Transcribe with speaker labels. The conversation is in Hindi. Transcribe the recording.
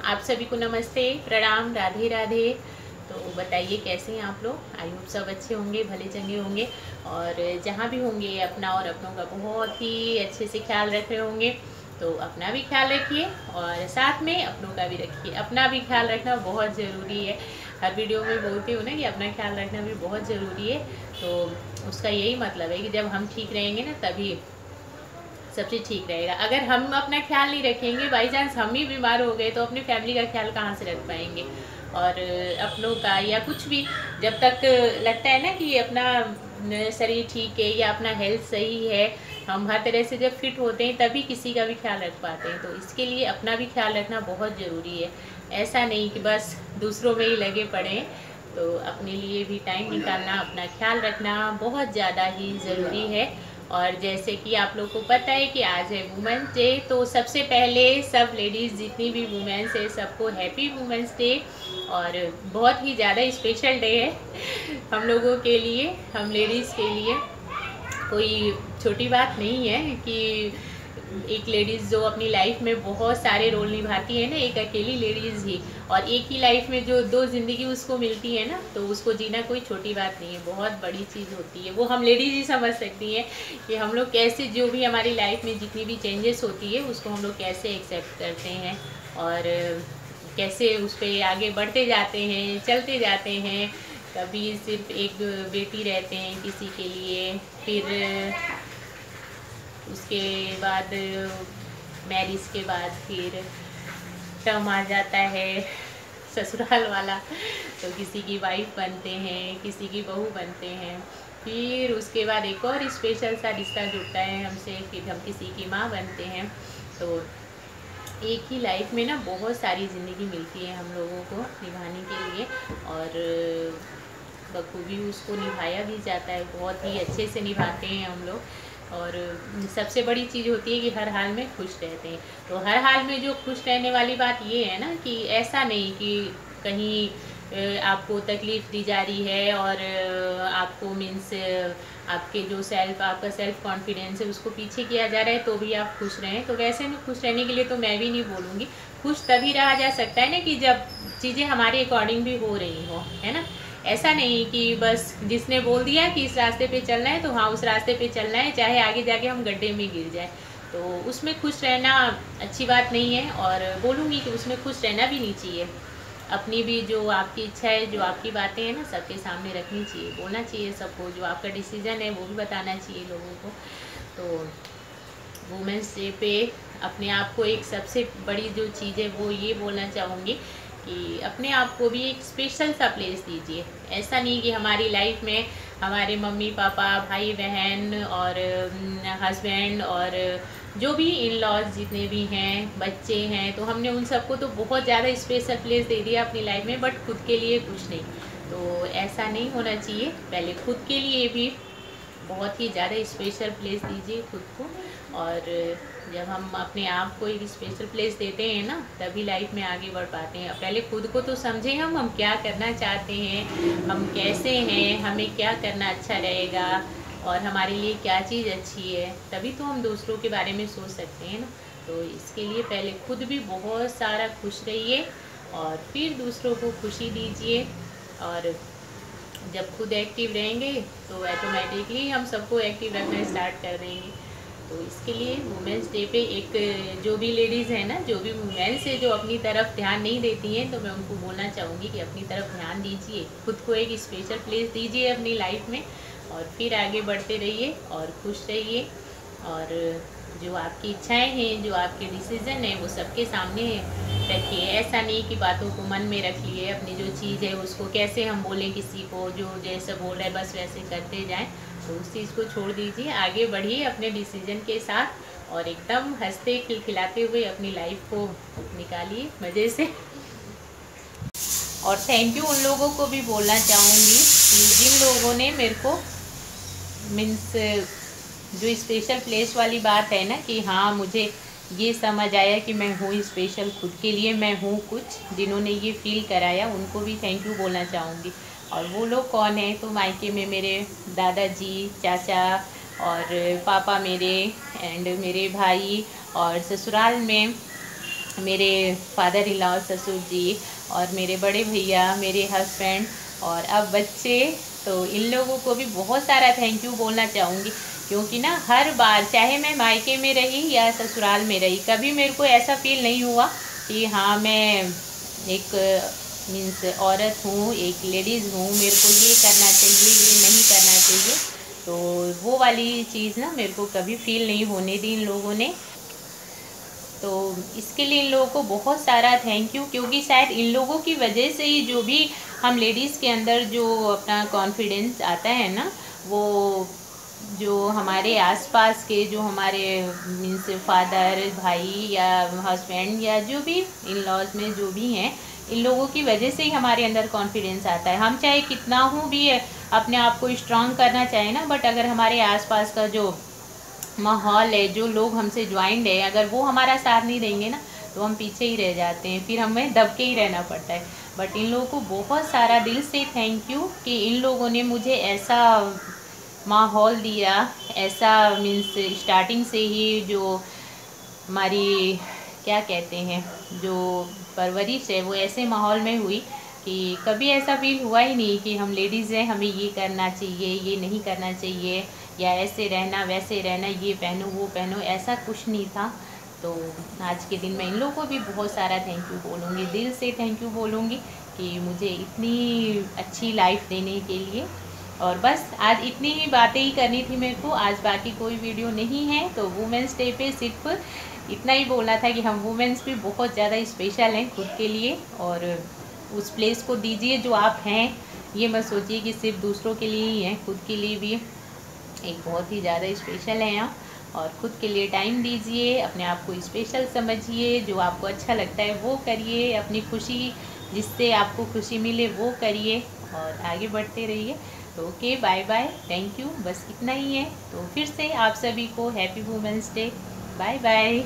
Speaker 1: आप सभी को नमस्ते, प्रणाम, राधे राधे। तो बताइए कैसे हैं आप लोग। आई होप सब अच्छे होंगे, भले चंगे होंगे और जहाँ भी होंगे अपना और अपनों का बहुत ही अच्छे से ख्याल रख रहे होंगे। तो अपना भी ख्याल रखिए और साथ में अपनों का भी रखिए। अपना भी ख्याल रखना बहुत ज़रूरी है। हर वीडियो में बोलती हूँ ना कि अपना ख्याल रखना भी बहुत ज़रूरी है। तो उसका यही मतलब है कि जब हम ठीक रहेंगे ना तभी सब चीज़ ठीक रहेगा। अगर हम अपना ख्याल नहीं रखेंगे, बाई चांस हम ही बीमार हो गए, तो अपनी फैमिली का ख्याल कहाँ से रख पाएंगे। और अपनों का या कुछ भी, जब तक लगता है ना कि अपना शरीर ठीक है या अपना हेल्थ सही है, हम हर तरह से जब फिट होते हैं तभी किसी का भी ख्याल रख पाते हैं। तो इसके लिए अपना भी ख्याल रखना बहुत ज़रूरी है। ऐसा नहीं कि बस दूसरों में ही लगे पड़े हैं। तो अपने लिए भी टाइम निकालना, अपना ख्याल रखना बहुत ज़्यादा ही ज़रूरी है। और जैसे कि आप लोग को पता है कि आज है वुमेंस डे, तो सबसे पहले सब लेडीज़ जितनी भी वुमेन्स है सबको हैप्पी वुमेंस डे। और बहुत ही ज़्यादा स्पेशल डे है हम लोगों के लिए, हम लेडीज़ के लिए। कोई छोटी बात नहीं है कि एक लेडीज़ जो अपनी लाइफ में बहुत सारे रोल निभाती है ना, एक अकेली लेडीज़ ही, और एक ही लाइफ में जो दो ज़िंदगी उसको मिलती है ना, तो उसको जीना कोई छोटी बात नहीं है, बहुत बड़ी चीज़ होती है। वो हम लेडीज़ ही समझ सकती हैं कि हम लोग कैसे, जो भी हमारी लाइफ में जितनी भी चेंजेस होती है उसको हम लोग कैसे एक्सेप्ट करते हैं और कैसे उस पर आगे बढ़ते जाते हैं, चलते जाते हैं। कभी सिर्फ एक बेटी रहते हैं किसी के लिए, फिर उसके बाद मैरिज के बाद फिर टर्म आ जाता है ससुराल वाला, तो किसी की वाइफ बनते हैं, किसी की बहू बनते हैं। फिर उसके बाद एक और स्पेशल सा रिश्ता जुड़ता है हमसे, फिर हम किसी की माँ बनते हैं। तो एक ही लाइफ में ना बहुत सारी ज़िंदगी मिलती है हम लोगों को निभाने के लिए, और बखूबी उसको निभाया भी जाता है, बहुत ही अच्छे से निभाते हैं हम लोग। और सबसे बड़ी चीज़ होती है कि हर हाल में खुश रहते हैं। तो हर हाल में जो खुश रहने वाली बात ये है ना कि ऐसा नहीं कि कहीं आपको तकलीफ़ दी जा रही है और आपको मीन्स आपके जो आपका सेल्फ कॉन्फिडेंस है उसको पीछे किया जा रहा है तो भी आप खुश रहें। तो वैसे में खुश रहने के लिए तो मैं भी नहीं बोलूँगी। खुश तभी रहा जा सकता है ना कि जब चीज़ें हमारे अकॉर्डिंग भी हो रही हो, है ना। ऐसा नहीं कि बस जिसने बोल दिया कि इस रास्ते पे चलना है तो हाँ उस रास्ते पे चलना है, चाहे आगे जाके हम गड्ढे में गिर जाए। तो उसमें खुश रहना अच्छी बात नहीं है, और बोलूँगी कि उसमें खुश रहना भी नहीं चाहिए। अपनी भी जो आपकी इच्छा है, जो आपकी बातें हैं ना, सबके सामने रखनी चाहिए, बोलना चाहिए सबको। जो आपका डिसीज़न है वो भी बताना चाहिए लोगों को। तो वुमेंस डे पे अपने आप को एक सबसे बड़ी जो चीज़ है वो ये बोलना चाहूँगी कि अपने आप को भी एक स्पेशल सा प्लेस दीजिए। ऐसा नहीं कि हमारी लाइफ में हमारे मम्मी पापा, भाई बहन और हस्बैंड और जो भी इन लॉज जितने भी हैं, बच्चे हैं, तो हमने उन सबको तो बहुत ज़्यादा स्पेशल प्लेस दे दिया अपनी लाइफ में, बट खुद के लिए कुछ नहीं। तो ऐसा नहीं होना चाहिए। पहले खुद के लिए भी बहुत ही ज़्यादा स्पेशल प्लेस दीजिए खुद को। और जब हम अपने आप को एक स्पेशल प्लेस देते हैं ना, तभी लाइफ में आगे बढ़ पाते हैं। पहले खुद को तो समझें, हम क्या करना चाहते हैं, हम कैसे हैं, हमें क्या करना अच्छा रहेगा और हमारे लिए क्या चीज़ अच्छी है, तभी तो हम दूसरों के बारे में सोच सकते हैं ना। तो इसके लिए पहले खुद भी बहुत सारा खुश रहिए और फिर दूसरों को खुशी दीजिए। और जब खुद एक्टिव रहेंगे तो ऑटोमेटिकली हम सबको एक्टिव रखना स्टार्ट कर देंगे। तो इसके लिए वुमेंस डे पे एक जो भी लेडीज़ है ना, जो भी वुमेन्स है जो अपनी तरफ ध्यान नहीं देती हैं, तो मैं उनको बोलना चाहूँगी कि अपनी तरफ ध्यान दीजिए, खुद को एक स्पेशल प्लेस दीजिए अपनी लाइफ में, और फिर आगे बढ़ते रहिए और खुश रहिए। और जो आपकी इच्छाएं हैं, जो आपके डिसीज़न हैं, वो सबके सामने रखिए। ऐसा नहीं कि बातों को मन में रख लिए, अपनी जो चीज़ है उसको कैसे हम बोलें किसी को, जो जैसे बोल रहा है बस वैसे करते जाएं। तो उस चीज़ को छोड़ दीजिए, आगे बढ़िए अपने डिसीज़न के साथ और एकदम हंसते खिलखिलाते हुए अपनी लाइफ को निकालिए मज़े से। और थैंक यू उन लोगों को भी बोलना चाहूँगी कि जिन लोगों ने मेरे को मीन्स जो स्पेशल प्लेस वाली बात है ना कि हाँ मुझे ये समझ आया कि मैं हूँ स्पेशल, खुद के लिए मैं हूँ कुछ, जिन्होंने ये फील कराया उनको भी थैंक यू बोलना चाहूँगी। और वो लोग कौन है, तो मायके में मेरे दादाजी, चाचा और पापा मेरे एंड मेरे भाई, और ससुराल में मेरे फादर इन लॉ, ससुर जी, और मेरे बड़े भैया, मेरे हस्बैंड और अब बच्चे, तो इन लोगों को भी बहुत सारा थैंक यू बोलना चाहूँगी। क्योंकि ना हर बार, चाहे मैं मायके में रही या ससुराल में रही, कभी मेरे को ऐसा फील नहीं हुआ कि हाँ मैं एक मीन्स औरत हूँ, एक लेडीज़ हूँ, मेरे को ये करना चाहिए, ये नहीं करना चाहिए। तो वो वाली चीज़ ना मेरे को कभी फील नहीं होने दी इन लोगों ने। तो इसके लिए इन लोगों को बहुत सारा थैंक यू, क्योंकि शायद इन लोगों की वजह से ही जो भी हम लेडीज़ के अंदर जो अपना कॉन्फिडेंस आता है ना, वो जो हमारे आसपास के जो हमारे मीन्स फादर, भाई या हस्बैंड या जो भी इन लॉज में जो भी हैं, इन लोगों की वजह से ही हमारे अंदर कॉन्फिडेंस आता है। हम चाहे कितना हूँ भी अपने आप को स्ट्रांग करना चाहे ना, बट अगर हमारे आसपास का जो माहौल है, जो लोग हमसे ज्वाइंट है, अगर वो हमारा साथ नहीं देंगे ना, तो हम पीछे ही रह जाते हैं, फिर हमें दब के ही रहना पड़ता है। बट इन लोगों को बहुत सारा दिल से थैंक यू कि इन लोगों ने मुझे ऐसा माहौल दिया, ऐसा मीन्स स्टार्टिंग से ही जो हमारी क्या कहते हैं, जो परवरिश है वो ऐसे माहौल में हुई कि कभी ऐसा फील हुआ ही नहीं कि हम लेडीज़ हैं, हमें ये करना चाहिए, ये नहीं करना चाहिए, या ऐसे रहना वैसे रहना, ये पहनो वो पहनो, ऐसा कुछ नहीं था। तो आज के दिन मैं इन लोगों को भी बहुत सारा थैंक यू बोलूँगी, दिल से थैंक यू बोलूँगी कि मुझे इतनी अच्छी लाइफ देने के लिए। और बस आज इतनी ही बातें ही करनी थी मेरे को, आज बाकी कोई वीडियो नहीं है। तो वुमेंस डे पे सिर्फ इतना ही बोलना था कि हम वुमेंस भी बहुत ज़्यादा स्पेशल हैं खुद के लिए, और उस प्लेस को दीजिए जो आप हैं। ये मत सोचिए कि सिर्फ दूसरों के लिए ही हैं, खुद के लिए भी एक बहुत ही ज़्यादा स्पेशल है आप। और खुद के लिए टाइम दीजिए, अपने आप को स्पेशल समझिए, जो आपको अच्छा लगता है वो करिए, अपनी खुशी जिससे आपको खुशी मिले वो करिए, और आगे बढ़ते रहिए। तो okay, bye bye, thank you, बस इतना ही है। तो फिर से आप सभी को happy women's day, bye bye.